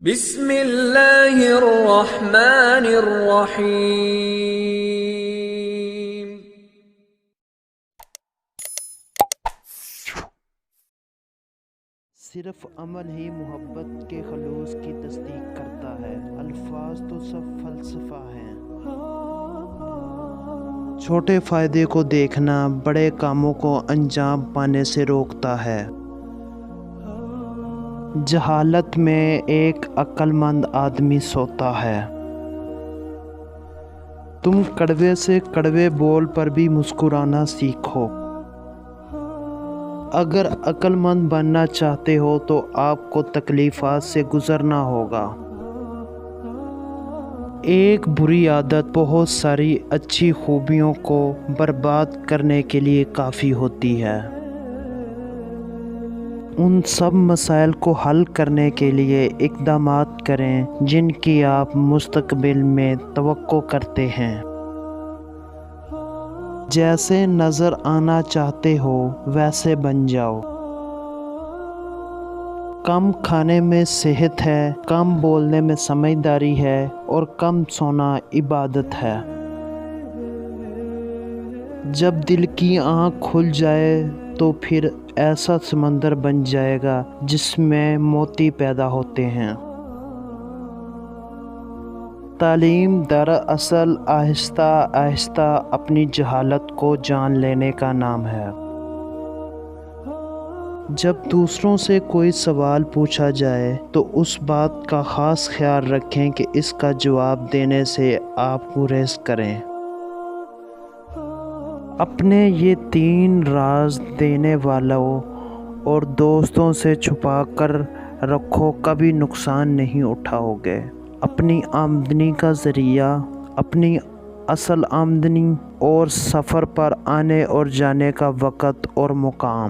بسم اللہ الرحمن الرحیم۔ صرف عمل ہی محبت کے خلوص کی تصدیق کرتا ہے، الفاظ تو سب فلسفہ ہیں۔ چھوٹے فائدے کو دیکھنا بڑے کاموں کو انجام پانے سے روکتا ہے۔ جہالت میں ایک عقل مند آدمی سوتا ہے۔ تم کڑوے سے کڑوے بول پر بھی مسکرانا سیکھو۔ اگر عقل مند بننا چاہتے ہو تو آپ کو تکلیفات سے گزرنا ہوگا۔ ایک بری عادت بہت ساری اچھی خوبیوں کو برباد کرنے کے لیے کافی ہوتی ہے۔ ان سب مسائل کو حل کرنے کے لیے اقدامات کریں جن کی آپ مستقبل میں توقع کرتے ہیں۔ جیسے نظر آنا چاہتے ہو ویسے بن جاؤ۔ کم کھانے میں صحت ہے، کم بولنے میں سمجھداری ہے اور کم سونا عبادت ہے۔ جب دل کی آنکھ کھل جائے تو پھر ایسا سمندر بن جائے گا جس میں موتی پیدا ہوتے ہیں۔ تعلیم دراصل آہستہ آہستہ اپنی جہالت کو جان لینے کا نام ہے۔ جب دوسروں سے کوئی سوال پوچھا جائے تو اس بات کا خاص خیال رکھیں کہ اس کا جواب دینے سے آپ گریز کریں۔ اپنے یہ 3 راز دینے والوں اور دوستوں سے چھپا کر رکھو، کبھی نقصان نہیں اٹھاؤ گے۔ اپنی آمدنی کا ذریعہ، اپنی اصل آمدنی اور سفر پر آنے اور جانے کا وقت اور مقام۔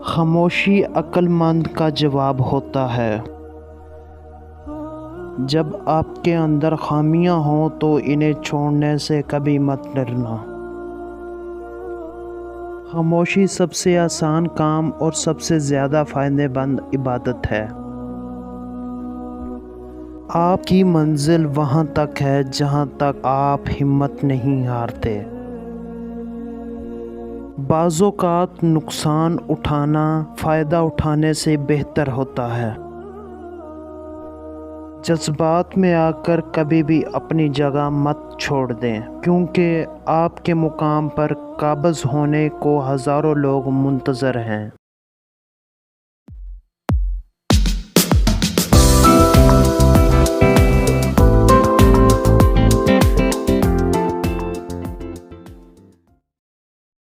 خاموشی عقل مند کا جواب ہوتا ہے۔ جب آپ کے اندر خامیاں ہوں تو انہیں چھوڑنے سے کبھی مت ڈرنا۔ خاموشی سب سے آسان کام اور سب سے زیادہ فائدہ مند عبادت ہے۔ آپ کی منزل وہاں تک ہے جہاں تک آپ ہمت نہیں ہارتے۔ بعض اوقات نقصان اٹھانا فائدہ اٹھانے سے بہتر ہوتا ہے۔ جذبات میں آ کر کبھی بھی اپنی جگہ مت چھوڑ دیں، کیونکہ آپ کے مقام پر قابض ہونے کو ہزاروں لوگ منتظر ہیں۔